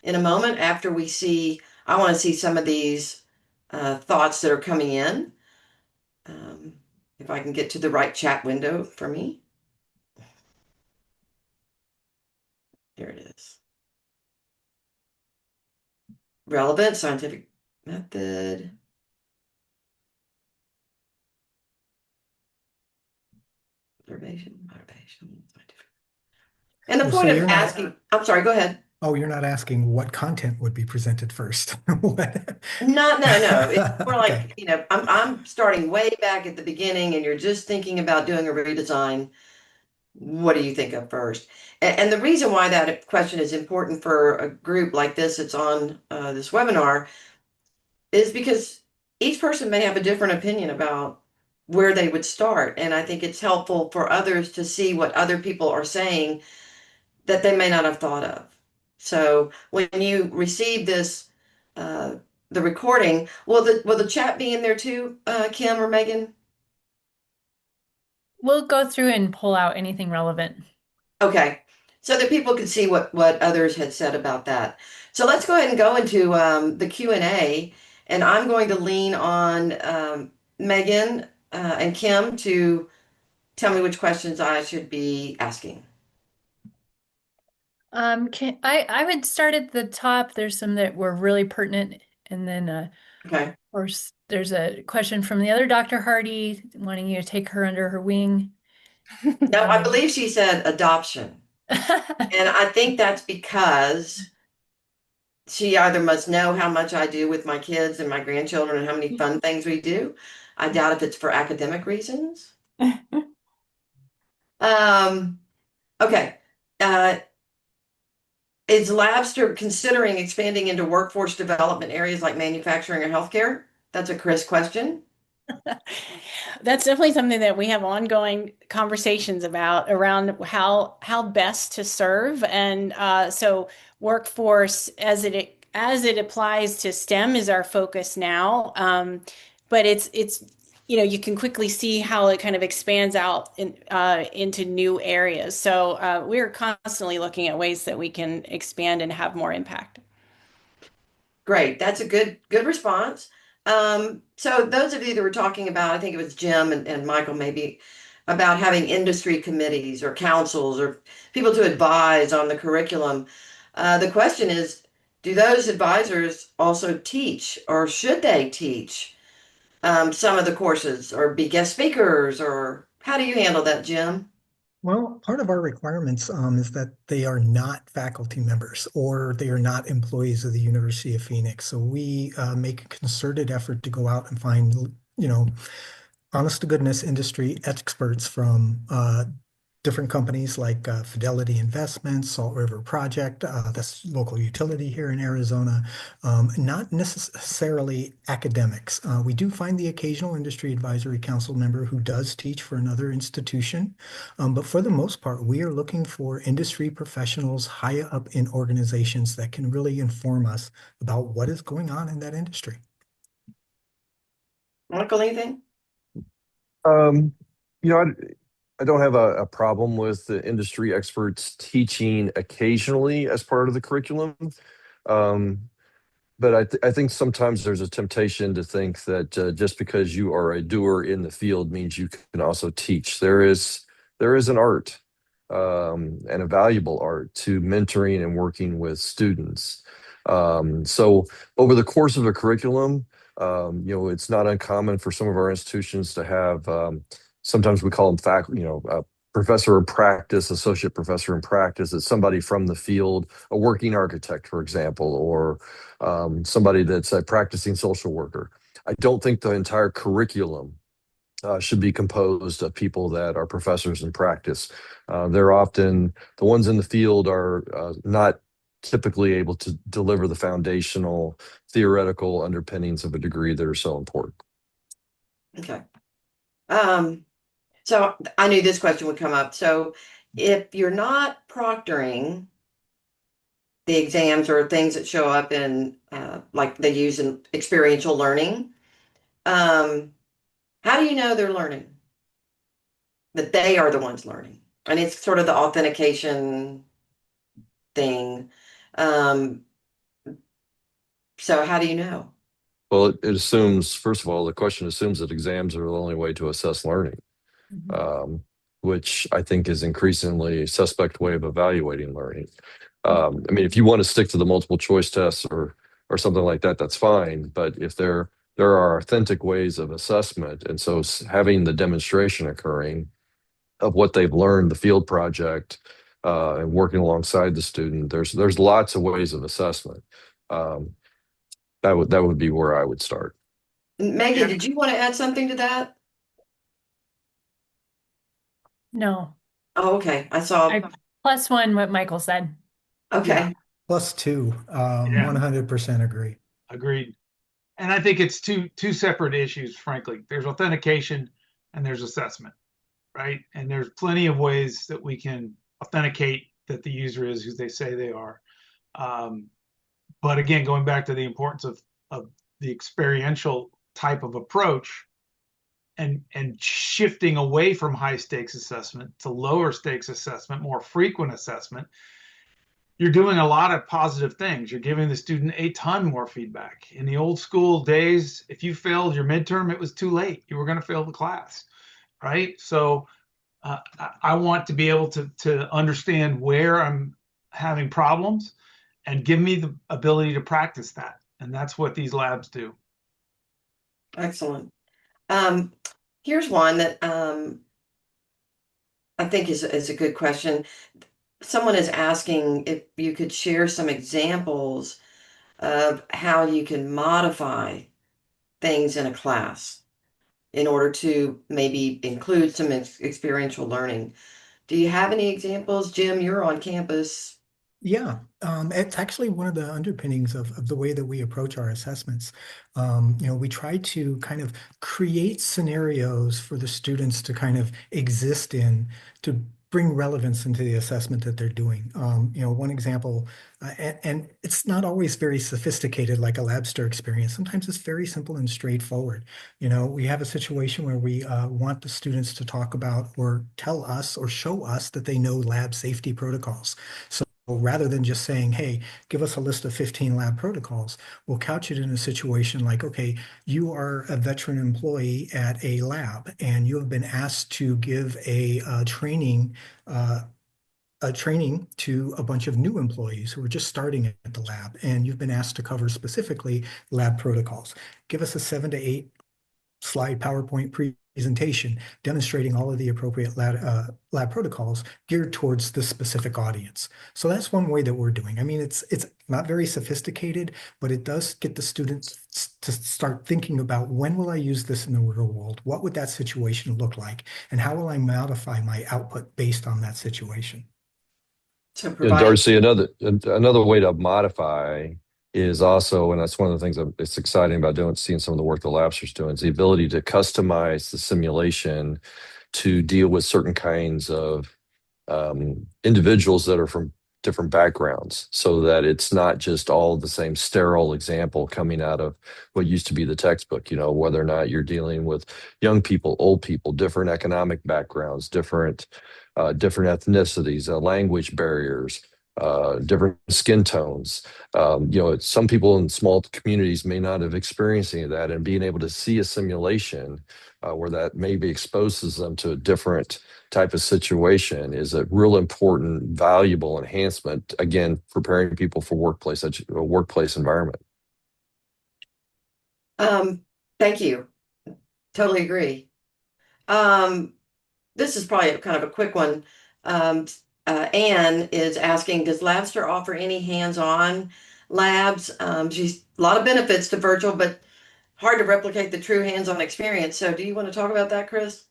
in a moment after I want to see some of these thoughts that are coming in. If I can get to the right chat window for me. Here it is. Relevant scientific method. Observation, motivation, scientific. And the So point of you're not, asking, I'm sorry, go ahead. oh, you're not asking what content would be presented first. What? No. It's more Okay. like, I'm starting way back at the beginning and you're just thinking about doing a redesign. What do you think of first? And the reason why that question is important for a group like this that's on this webinar is because each person may have a different opinion about where they would start. And I think it's helpful for others to see what other people are saying that they may not have thought of. So when you receive this, uh, the recording, will the chat be in there too, Kim or Megan? We'll go through and pull out anything relevant. Okay, so that people can see what others had said about that. So let's go ahead and go into the Q&A, and I'm going to lean on Megan and Kim to tell me which questions I should be asking. I would start at the top. There's some that were really pertinent, and then Okay. of course there's a question from the other Dr. Hardy wanting you to take her under her wing. Now, I believe she said adoption, and I think that's because she either must know how much I do with my kids and my grandchildren and how many fun things we do. I doubt if it's for academic reasons. Um, okay. Uh, is Labster considering expanding into workforce development areas like manufacturing or healthcare? That's a Chris question. That's definitely something that we have ongoing conversations about around how best to serve, and so workforce as it applies to STEM is our focus now. But it's you can quickly see how it kind of expands out into new areas. So we're constantly looking at ways that we can expand and have more impact. Great. That's a good response. So those of you that were talking about, I think it was Jim and Michael maybe, about having industry committees or councils or people to advise on the curriculum. The question is, do those advisors also teach or should they teach some of the courses or be guest speakers, or how do you handle that, Jim? Well, part of our requirements is that they are not faculty members or they are not employees of the University of Phoenix. So we make a concerted effort to go out and find, you know, honest to goodness industry experts from different companies like Fidelity Investments, Salt River Project, that's local utility here in Arizona, not necessarily academics. We do find the occasional industry advisory council member who does teach for another institution, but for the most part, we are looking for industry professionals higher up in organizations that can really inform us about what is going on in that industry. Michael, anything? Um, you know, I don't have a problem with the industry experts teaching occasionally as part of the curriculum. Um, but I think sometimes there's a temptation to think that just because you are a doer in the field means you can also teach. There is an art and a valuable art to mentoring and working with students. So over the course of a curriculum, it's not uncommon for some of our institutions to have sometimes we call them professor in practice, associate professor in practice. It's somebody from the field, a working architect, for example, or somebody that's a practicing social worker. I don't think the entire curriculum should be composed of people that are professors in practice. They're often the ones in the field are not typically able to deliver the foundational theoretical underpinnings of a degree that are so important. Okay. So I knew this question would come up. So if you're not proctoring the exams or things that show up in like they use in experiential learning, how do you know they're learning? That they are the ones learning. And it's sort of the authentication thing. Um, so how do you know? Well, it assumes, first of all, the question assumes that exams are the only way to assess learning, um, which I think is increasingly a suspect way of evaluating learning. I mean, if you want to stick to the multiple choice tests or something like that, that's fine. But if there are authentic ways of assessment, and so having the demonstration occurring of what they've learned, the field project, and working alongside the student, there's lots of ways of assessment. Um, that would be where I would start. Megan, Yeah. did you want to add something to that? No, Oh, okay. I saw. I plus one what Michael said. Okay. +2, Yeah. 100% agree. Agreed. And I think it's two separate issues, frankly. There's authentication and there's assessment, right? And there's plenty of ways that we can authenticate that the user is who they say they are. But again, going back to the importance of the experiential type of approach and shifting away from high stakes assessment to lower stakes assessment, more frequent assessment, you're doing a lot of positive things. You're giving the student a ton more feedback. In the old school days, if you failed your midterm, it was too late. You were going to fail the class, right? So I want to be able to understand where I'm having problems and give me the ability to practice that. And that's what these labs do. Excellent. Here's one that I think is a good question. Someone is asking if you could share some examples of how you can modify things in a class in order to maybe include some experiential learning. Do you have any examples? Jim, you're on campus. Yeah, it's actually one of the underpinnings of the way that we approach our assessments. We try to kind of create scenarios for the students to kind of exist in to bring relevance into the assessment that they're doing. One example, and it's not always very sophisticated like a Labster experience. Sometimes it's very simple and straightforward. We have a situation where we want the students to talk about or tell us or show us that they know lab safety protocols. So rather than just saying, hey, give us a list of 15 lab protocols, we'll couch it in a situation like, okay, you are a veteran employee at a lab and you have been asked to give a training to a bunch of new employees who are just starting at the lab, and you've been asked to cover specifically lab protocols. Give us a 7 to 8 slide PowerPoint presentation demonstrating all of the appropriate lab protocols geared towards the specific audience. So that's one way that we're doing. I mean, it's not very sophisticated, but it does get the students to start thinking about when will I use this in the real world? What would that situation look like? And how will I modify my output based on that situation? So Yeah, providing. Darcy, another way to modify is also, and that's one of the things that's exciting about seeing some of the work the Labster's doing, is the ability to customize the simulation to deal with certain kinds of individuals that are from different backgrounds, so that it's not just all the same sterile example coming out of what used to be the textbook. Whether or not you're dealing with young people, old people, different economic backgrounds, different ethnicities, language barriers, different skin tones. Some people in small communities may not have experienced any of that, and being able to see a simulation where that maybe exposes them to a different type of situation is a real important, valuable enhancement. Again, preparing people for a workplace environment. Thank you. Totally agree. This is probably kind of a quick one. Um, Anne is asking, does Labster offer any hands-on labs? She's a lot of benefits to virtual, but hard to replicate the true hands-on experience. So do you want to talk about that, Chris?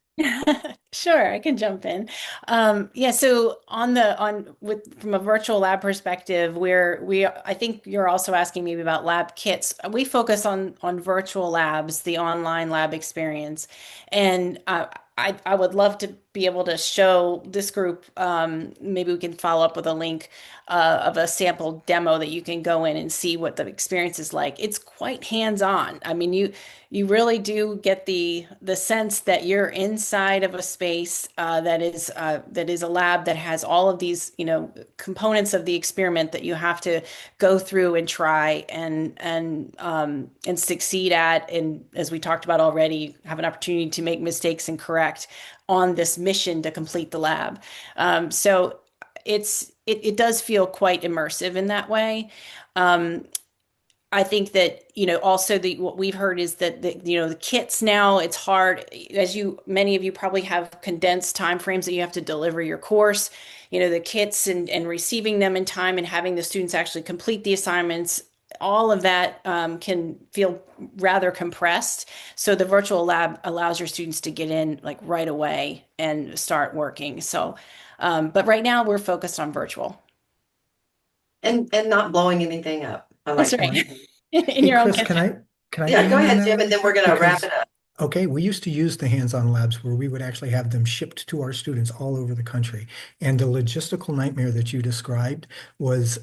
Sure, I can jump in. Yeah, so from a virtual lab perspective, I think you're also asking maybe about lab kits. We focus on virtual labs, the online lab experience, and I would love to be able to show this group. Maybe we can follow up with a link of a sample demo that you can go in and see what the experience is like. It's quite hands-on. I mean, you really do get the sense that you're inside of a space that is a lab that has all of these, components of the experiment that you have to go through and try and succeed at, and as we talked about already, have an opportunity to make mistakes and correct on this mission to complete the lab. So it does feel quite immersive in that way. I think that, also what we've heard is that the kits now, it's hard, as many of you probably have condensed timeframes that you have to deliver your course, the kits and receiving them in time and having the students actually complete the assignments, all of that can feel rather compressed. So the virtual lab allows your students to get in like right away and start working. So, but right now we're focused on virtual. And not blowing anything up. I That's like that. right. In Hey, your own Chris, kitchen. can I Yeah, weigh go in on ahead, that a Jim, and little then we're bit? going to wrap it Because up. okay, we used to use the hands-on labs where we would actually have them shipped to our students all over the country. And the logistical nightmare that you described was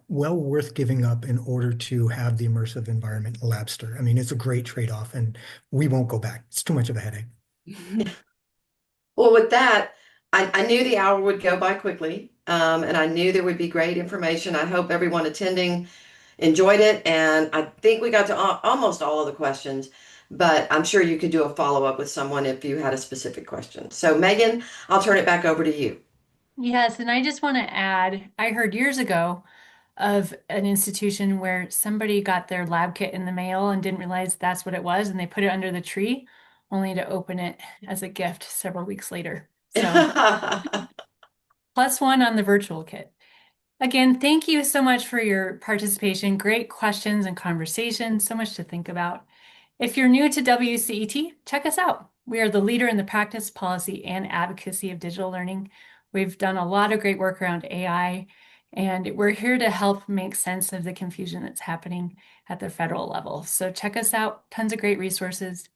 well worth giving up in order to have the immersive environment in Labster. I mean, it's a great trade-off, and we won't go back. It's too much of a headache. Well, with that, I knew the hour would go by quickly, and I knew there would be great information. I hope everyone attending enjoyed it, and I think we got to almost all of the questions, but I'm sure you could do a follow-up with someone if you had a specific question. So, Megan, I'll turn it back over to you. Yes, and I just want to add, I heard years ago of an institution where somebody got their lab kit in the mail and didn't realize that's what it was, and they put it under the tree, only to open it as a gift several weeks later. So, +1 on the virtual kit. Again, thank you so much for your participation. Great questions and conversation, so much to think about. If you're new to WCET, check us out. We are the leader in the practice, policy, and advocacy of digital learning. We've done a lot of great work around AI, and we're here to help make sense of the confusion that's happening at the federal level. So check us out, tons of great resources.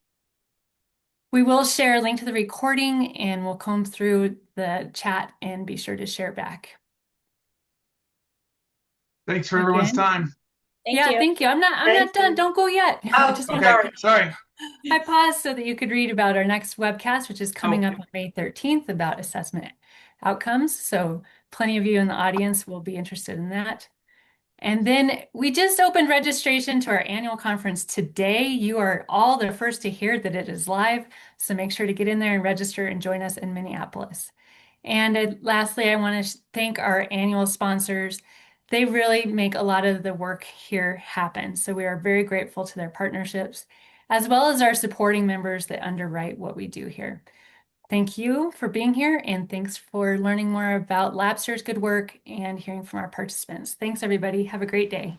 We will share a link to the recording, and we'll comb through the chat and be sure to share back. Thanks for everyone's Again, time. Thank yeah, you. thank you. I'm not Thank done. you. Don't go yet. I Oh, just want Okay, sorry. sorry. I paused so that you could read about our next webcast, which is coming Oh, up on May 13th about assessment outcomes. So plenty of you in the audience will be interested in that. And then we just opened registration to our annual conference today. You are all the first to hear that it is live. So make sure to get in there and register and join us in Minneapolis. And lastly, I want to thank our annual sponsors. They really make a lot of the work here happen. So we are very grateful to their partnerships, as well as our supporting members that underwrite what we do here. Thank you for being here, and thanks for learning more about Labster's good work and hearing from our participants. Thanks, everybody. Have a great day.